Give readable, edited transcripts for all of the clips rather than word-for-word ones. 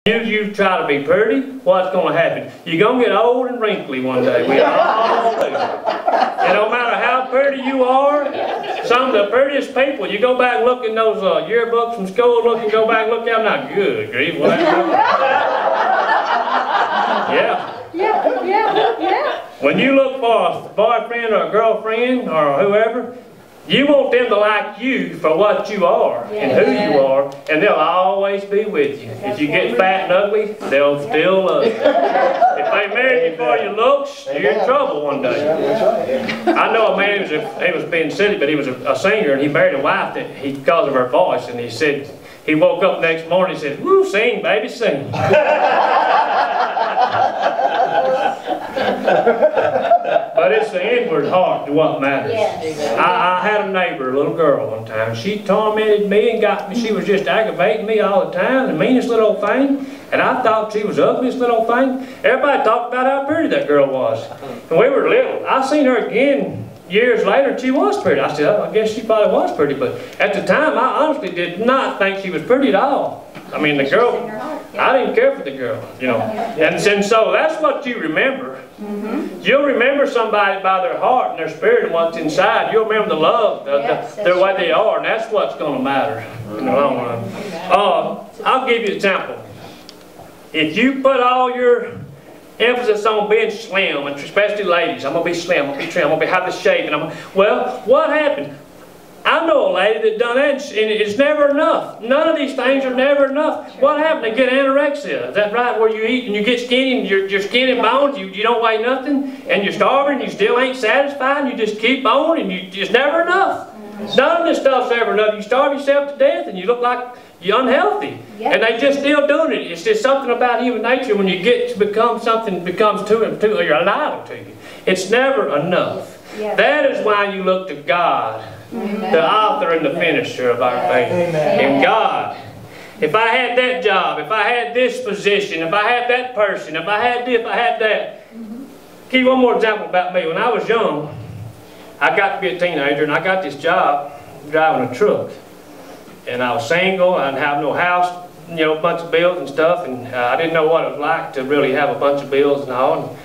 You try to be pretty, what's going to happen? You're going to get old and wrinkly one day. We all do. And no matter how pretty you are, some of the prettiest people, you go back and look in those yearbooks from school, go back and look at them, not good grief. Well, yeah. When you look for a boyfriend or a girlfriend or whoever, you want them to like you for what you are and who you are, and they'll always be with you. If you get fat and ugly, they'll still love you. If they marry you for your looks, you're in trouble one day. I know a man, he was being silly, but he was a singer, and he married a wife because of her voice, and he said, he woke up the next morning and said, "Woo, sing, baby, sing." But it's the inward heart to what matters. Yes. I had a neighbor, a little girl one time. She tormented me and got me. She was just aggravating me all the time, the meanest little thing. And I thought she was the ugliest little thing. Everybody talked about how pretty that girl was. And we were little. I seen her again years later, and she was pretty. I said, oh, I guess she probably was pretty. But at the time, I honestly did not think she was pretty at all. I mean, the girl, I didn't care for the girl, you know. And so that's what you remember. You'll remember somebody by their heart and their spirit and what's inside. You'll remember the love, the way they are, and that's what's going to matter in the long run. I'll give you an example. If you put all your emphasis on being slim, and especially ladies, I'm going to be slim, I'm going to be trim, I'm going to have the shape, and well, what happened? I know a lady that done that, and it's never enough. None of these things are never enough. What happened? They get anorexia. Is that right? Where you eat and you get skinny and your skin and bones, you don't weigh nothing, and you're starving, you still ain't satisfied, and you just keep on, and it's never enougth. None of this stuff's ever enough. You starve yourself to death, and you look like you're unhealthy. And they just still doing it. It's just something about human nature when you get to become something becomes too you're alive to you. It's never enough. That is why you look to God, the author and the finisher of our faith. And God, if I had that job, if I had this position, if I had that person, if I had this, if I had that. Give you one more example about me. When I was young, I got to be a teenager, and I got this job driving a truck. And I was single, I didn't have no house, you know, a bunch of bills and stuff, and I didn't know what it was like to really have a bunch of bills and all.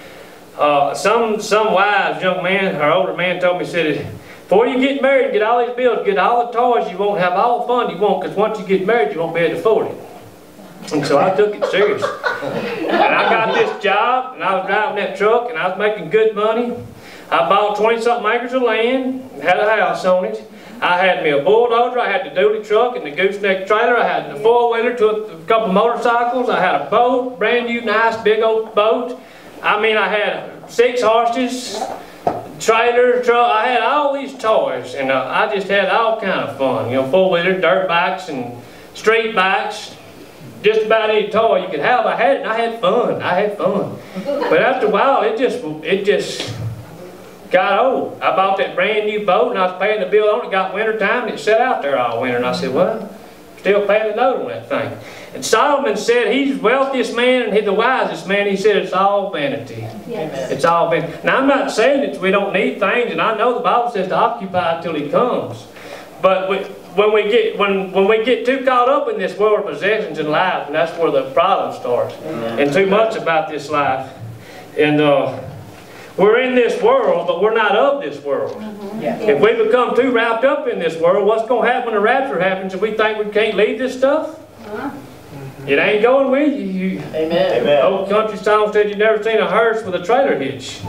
Some wise young man, or older man, told me, said, before you get married and get all these bills, get all the toys you won't, have all the fun you want, because once you get married, you won't be able to afford it. And so I took it serious. And I got this job, and I was driving that truck, and I was making good money. I bought 20-something acres of land, had a house on it. I had me a bulldozer, I had the dually truck and the gooseneck trailer, I had the four-wheeler, a couple of motorcycles, I had a boat, brand new, nice, big old boat. I mean, I had 6 horses, trailer, truck, I had all these toys, and I just had all kind of fun. You know, four-wheeler, dirt bikes, and street bikes. Just about any toy you could have, I had it, and I had fun. But after a while, it just got old. I bought that brand new boat, and I was paying the bill on it. It got winter time, and it sat out there all winter. And I said, well, still paying the note on that thing. And Solomon said he's the wealthiest man and he's the wisest man. He said it's all vanity. Yes. It's all vanity. Now, I'm not saying that we don't need things, and I know the Bible says to occupy until he comes. But when we get too caught up in this world of possessions in life, and that's where the problem starts. And too much about this life. And we're in this world, but we're not of this world. If we become too wrapped up in this world, what's going to happen when the rapture happens if we think we can't leave this stuff? It ain't going with you. Amen. The old country song said you've never seen a hearse with a trailer hitch.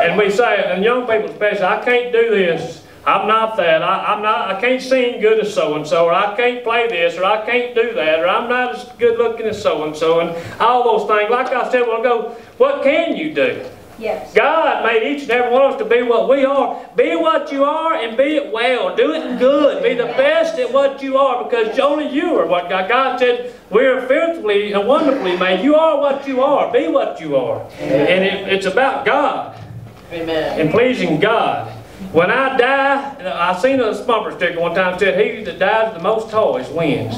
And we say, and young people especially, I can't do this. I'm not that. I can't sing good as so-and-so, or I can't play this, or I can't do that, or I'm not as good looking as so-and-so, and all those things. Like I said a while ago, what can you do? Yes. God made each and every one of us to be what we are. Be what you are and be it well. Do it good. Be the best at what you are, because only you are what God said. We're fearfully and wonderfully made. You are what you are. Be what you are. And it's about God. Amen. And pleasing God. When I die, I seen a bumper sticker one time that said, he that dies with the most toys wins.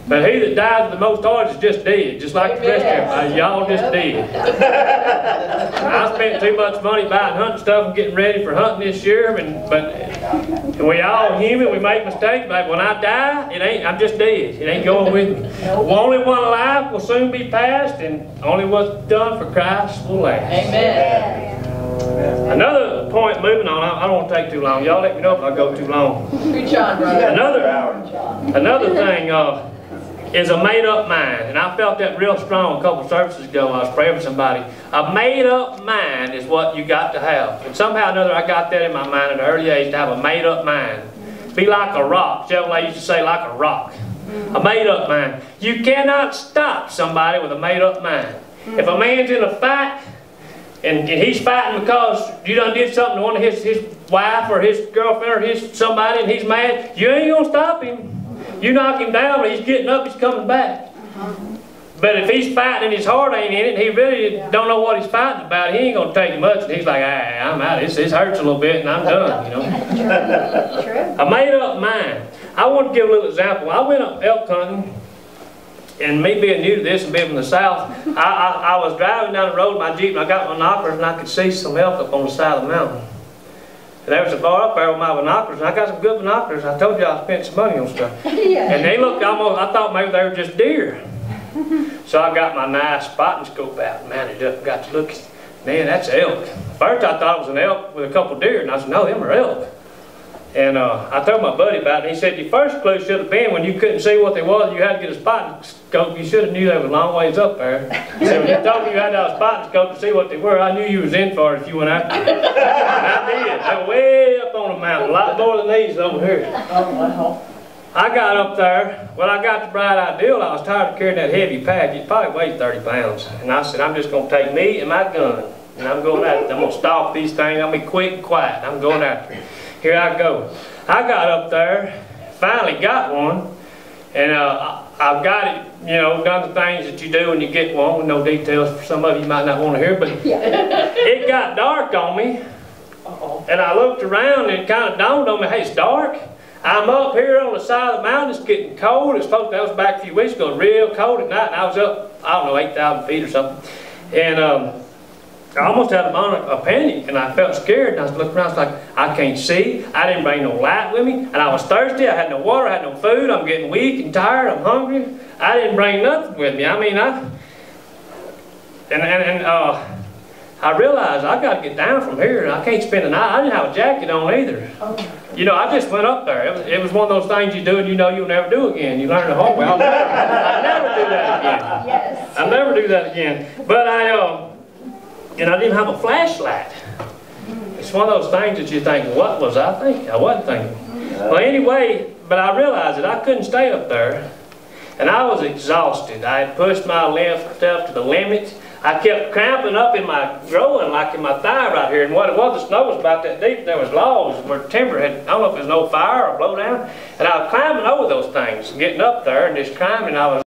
But he that dies with the most toys is just dead, just like the rest of everybody. Y'all just dead. I spent too much money buying hunting stuff and getting ready for hunting this year, but And we all human, we make mistakes, but when I die, I'm just dead. It ain't going with me. Only one life will soon be passed, and only what's done for Christ will last. Amen. Another point, moving on, I don't want to take too long. Y'all let me know if I go too long. Preach on, brother. Another thing is a made-up mind. And I felt that real strong a couple services ago when I was praying for somebody. A made-up mind is what you got to have. And somehow or another I got that in my mind at an early age, to have a made-up mind. Be like a rock. Chevrolet used to say like a rock. A made-up mind. You cannot stop somebody with a made-up mind. If a man's in a fight, and he's fighting because you done did something to one of his wife or his girlfriend or his somebody, and he's mad, you ain't gonna stop him. You knock him down, but he's getting up, he's coming back. But if he's fighting and his heart ain't in it, and he really don't know what he's fighting about, he ain't gonna take much. And he's like, I'm out. This hurts a little bit, and I'm done. You know. A made-up mind. I want to give a little example. I went up elk hunting. And me being new to this and being from the South, I was driving down the road in my Jeep, and I got my binoculars, and I could see some elk up on the side of the mountain. And there was a bar up there with my binoculars, and I got some good binoculars. I told you I spent some money on stuff. And they looked almost, I thought maybe they were just deer. So I got my nice spotting scope out and mounted up and got to looking. Man, that's elk. First I thought it was an elk with a couple deer, and I said, no, them are elk. And I told my buddy about it, and he said, your first clue should have been when you couldn't see what they was, you had to get a spotting scope. You should have knew they was a long ways up there. He said, when you told me you had to have a spotting scope to see what they were, I knew you was in for it if you went after them. And I did. They were way up on the mountain, a lot more than these over here. I got up there. Well, I got the bright idea. I was tired of carrying that heavy pack. It probably weighed 30 pounds. And I said, I'm just going to take me and my gun, and I'm going after it. I'm going to stalk these things. I'm going to be quick and quiet. I'm going after it. Here I go. I got up there, finally got one, and I've got it, you know, done the things that you do when you get one, with no details for some of you might not want to hear, but it got dark on me, and I looked around and it kind of dawned on me, hey, it's dark. I'm up here on the side of the mountain, it's getting cold. It's supposed to, that was back a few weeks ago, real cold at night, and I was up, I don't know, 8,000 feet or something, and I almost had a panic, and I felt scared, and I was looking around, I was like, I can't see, I didn't bring no light with me, and I was thirsty, I had no water, I had no food, I'm getting weak and tired, I'm hungry, I didn't bring nothing with me. I mean, I realized I got to get down from here, and I can't spend the night. I didn't have a jacket on either. You know, I just went up there. It was one of those things you do and you know you'll never do again. You learn the hard way. I'll never do that again. Yes. I'll never do that again. But and I didn't have a flashlight. It's one of those things that you think, what was I thinking? I wasn't thinking. Well, anyway, but I realized that I couldn't stay up there. And I was exhausted. I had pushed my left stuff to the limit. I kept cramping up in my growing, like in my thigh right here. And what it was, the snow was about that deep. There was logs where timber had, I don't know if there was no fire or blow down. And I was climbing over those things, getting up there and just climbing. I was